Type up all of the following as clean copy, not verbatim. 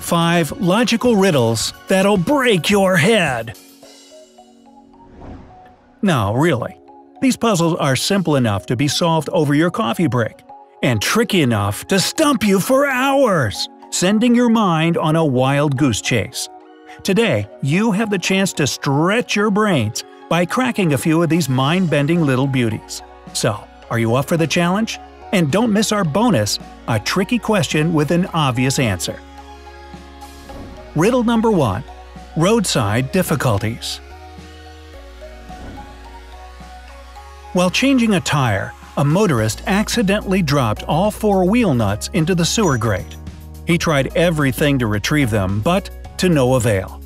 5 logical riddles that'll break your head. No, really. These puzzles are simple enough to be solved over your coffee break, and tricky enough to stump you for hours, sending your mind on a wild goose chase. Today, you have the chance to stretch your brains by cracking a few of these mind-bending little beauties. So, are you up for the challenge? And don't miss our bonus, a tricky question with an obvious answer. Riddle number 1. Roadside difficulties. While changing a tire, a motorist accidentally dropped all 4 wheel nuts into the sewer grate. He tried everything to retrieve them, but to no avail.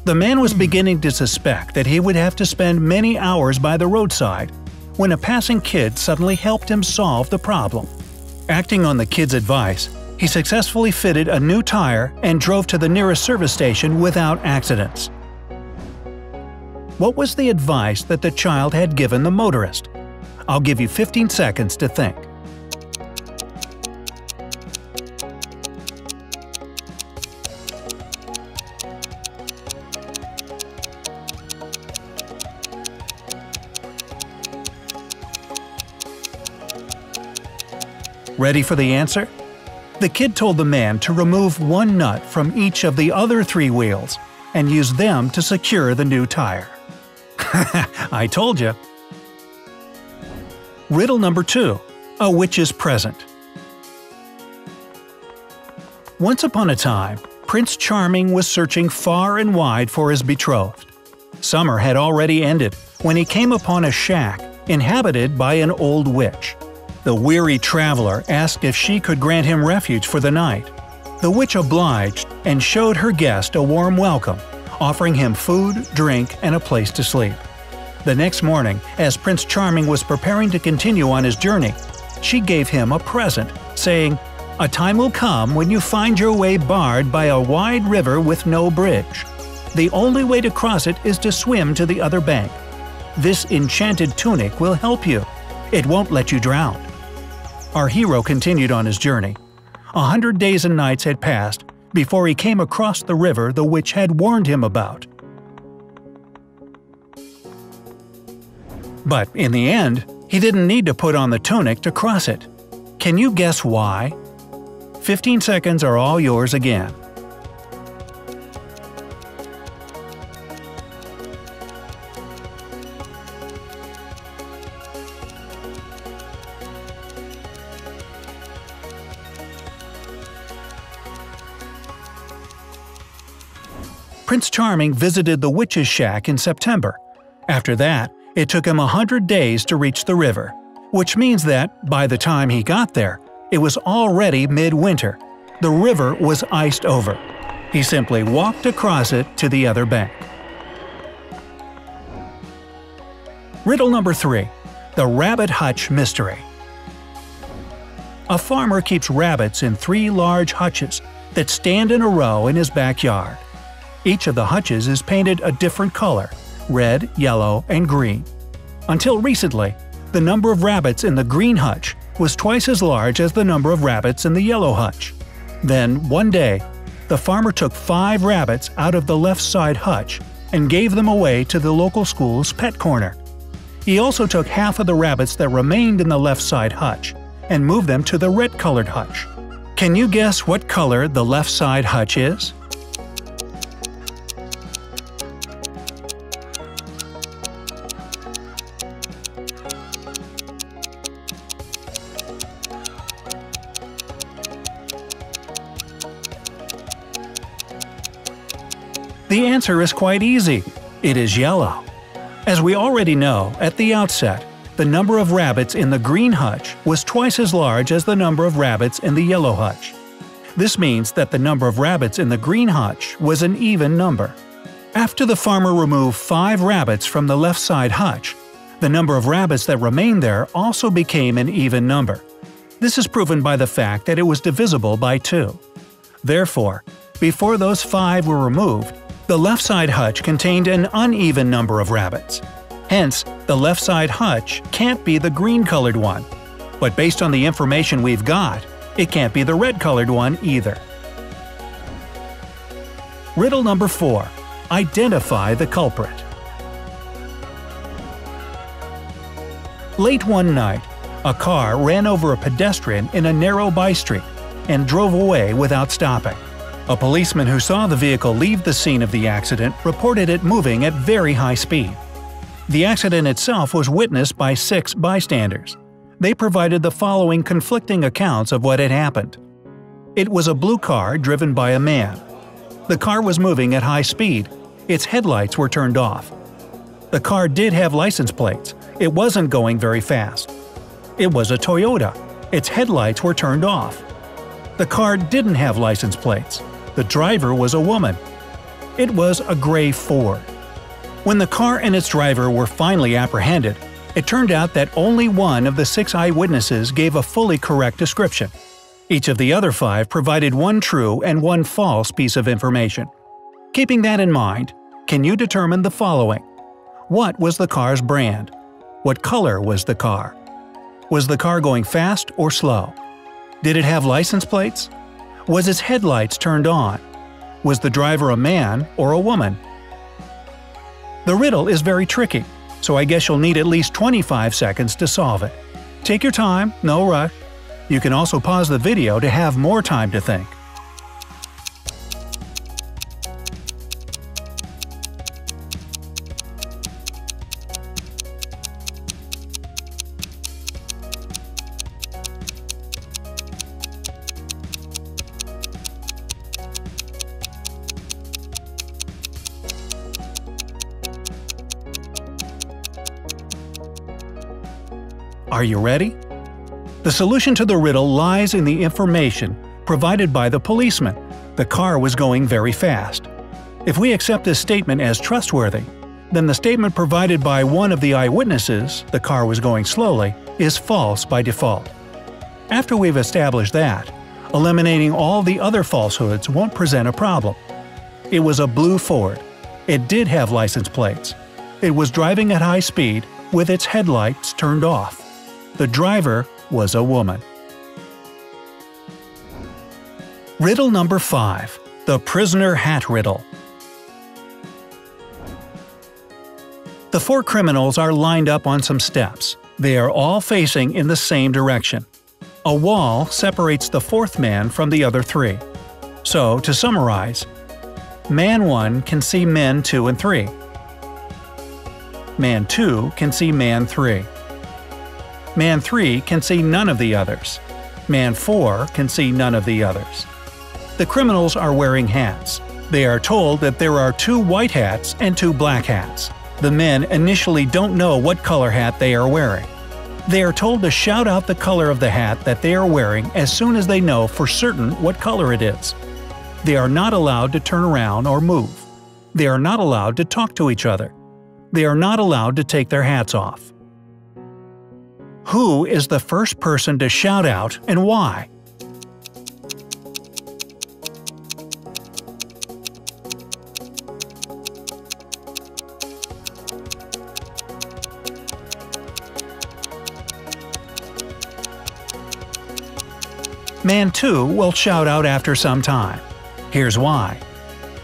The man was beginning to suspect that he would have to spend many hours by the roadside, when a passing kid suddenly helped him solve the problem. Acting on the kid's advice, he successfully fitted a new tire and drove to the nearest service station without accidents. What was the advice that the child had given the motorist? I'll give you 15 seconds to think. Ready for the answer? The kid told the man to remove 1 nut from each of the other 3 wheels and use them to secure the new tire. I told you. Riddle number 2. A witch's present. Once upon a time, Prince Charming was searching far and wide for his betrothed. Summer had already ended when he came upon a shack inhabited by an old witch. The weary traveler asked if she could grant him refuge for the night. The witch obliged and showed her guest a warm welcome, offering him food, drink, and a place to sleep. The next morning, as Prince Charming was preparing to continue on his journey, she gave him a present, saying, "A time will come when you find your way barred by a wide river with no bridge. The only way to cross it is to swim to the other bank. This enchanted tunic will help you. It won't let you drown." Our hero continued on his journey. 100 days and nights had passed before he came across the river the witch had warned him about. But in the end, he didn't need to put on the tunic to cross it. Can you guess why? 15 seconds are all yours again. Prince Charming visited the witch's shack in September. After that, it took him 100 days to reach the river, which means that, by the time he got there, it was already midwinter. The river was iced over. He simply walked across it to the other bank. Riddle number 3. The Rabbit Hutch Mystery. A farmer keeps rabbits in 3 large hutches that stand in a row in his backyard. Each of the hutches is painted a different color – red, yellow, and green. Until recently, the number of rabbits in the green hutch was twice as large as the number of rabbits in the yellow hutch. Then, one day, the farmer took 5 rabbits out of the left side hutch and gave them away to the local school's pet corner. He also took half of the rabbits that remained in the left side hutch and moved them to the red-colored hutch. Can you guess what color the left side hutch is? The answer is quite easy. It is yellow. As we already know, at the outset, the number of rabbits in the green hutch was twice as large as the number of rabbits in the yellow hutch. This means that the number of rabbits in the green hutch was an even number. After the farmer removed 5 rabbits from the left side hutch, the number of rabbits that remained there also became an even number. This is proven by the fact that it was divisible by 2. Therefore, before those 5 were removed, the left side hutch contained an uneven number of rabbits. Hence, the left side hutch can't be the green-colored one. But based on the information we've got, it can't be the red-colored one either. Riddle number 4. Identify the culprit. Late one night, a car ran over a pedestrian in a narrow by-street and drove away without stopping. A policeman who saw the vehicle leave the scene of the accident reported it moving at very high speed. The accident itself was witnessed by 6 bystanders. They provided the following conflicting accounts of what had happened. It was a blue car driven by a man. The car was moving at high speed. Its headlights were turned off. The car did have license plates. It wasn't going very fast. It was a Toyota. Its headlights were turned off. The car didn't have license plates. The driver was a woman. It was a gray Ford. When the car and its driver were finally apprehended, it turned out that only one of the 6 eyewitnesses gave a fully correct description. Each of the other 5 provided one true and one false piece of information. Keeping that in mind, can you determine the following? What was the car's brand? What color was the car? Was the car going fast or slow? Did it have license plates? Was its headlights turned on? Was the driver a man or a woman? The riddle is very tricky, so I guess you'll need at least 25 seconds to solve it. Take your time, no rush. You can also pause the video to have more time to think. Are you ready? The solution to the riddle lies in the information provided by the policeman. The car was going very fast. If we accept this statement as trustworthy, then the statement provided by one of the eyewitnesses, the car was going slowly, is false by default. After we've established that, eliminating all the other falsehoods won't present a problem. It was a blue Ford. It did have license plates. It was driving at high speed with its headlights turned off. The driver was a woman. Riddle number 5. The prisoner hat riddle. The 4 criminals are lined up on some steps. They are all facing in the same direction. A wall separates the 4th man from the other 3. So, to summarize, Man 1 can see Men 2 and 3. Man 2 can see Man 3. Man 3 can see none of the others. Man 4 can see none of the others. The criminals are wearing hats. They are told that there are 2 white hats and 2 black hats. The men initially don't know what color hat they are wearing. They are told to shout out the color of the hat that they are wearing as soon as they know for certain what color it is. They are not allowed to turn around or move. They are not allowed to talk to each other. They are not allowed to take their hats off. Who is the first person to shout out and why? Man 2 will shout out after some time. Here's why.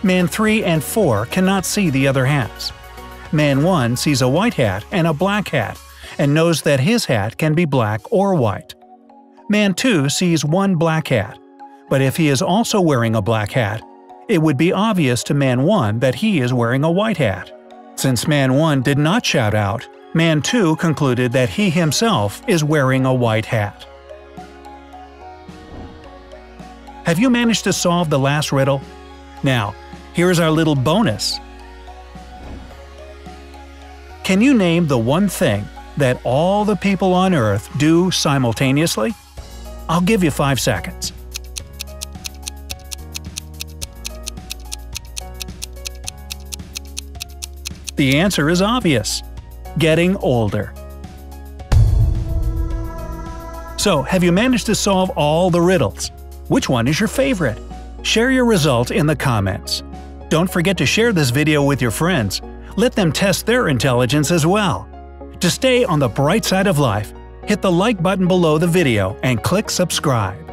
Man 3 and 4 cannot see the other hats. Man 1 sees a white hat and a black hat, and knows that his hat can be black or white. Man 2 sees one black hat, but if he is also wearing a black hat, it would be obvious to Man 1 that he is wearing a white hat. Since Man 1 did not shout out, Man 2 concluded that he himself is wearing a white hat. Have you managed to solve the last riddle? Now, here's our little bonus. Can you name the one thing that all the people on Earth do simultaneously? I'll give you 5 seconds. The answer is obvious. Getting older. So, have you managed to solve all the riddles? Which one is your favorite? Share your result in the comments. Don't forget to share this video with your friends. Let them test their intelligence as well. To stay on the bright side of life, hit the like button below the video and click subscribe.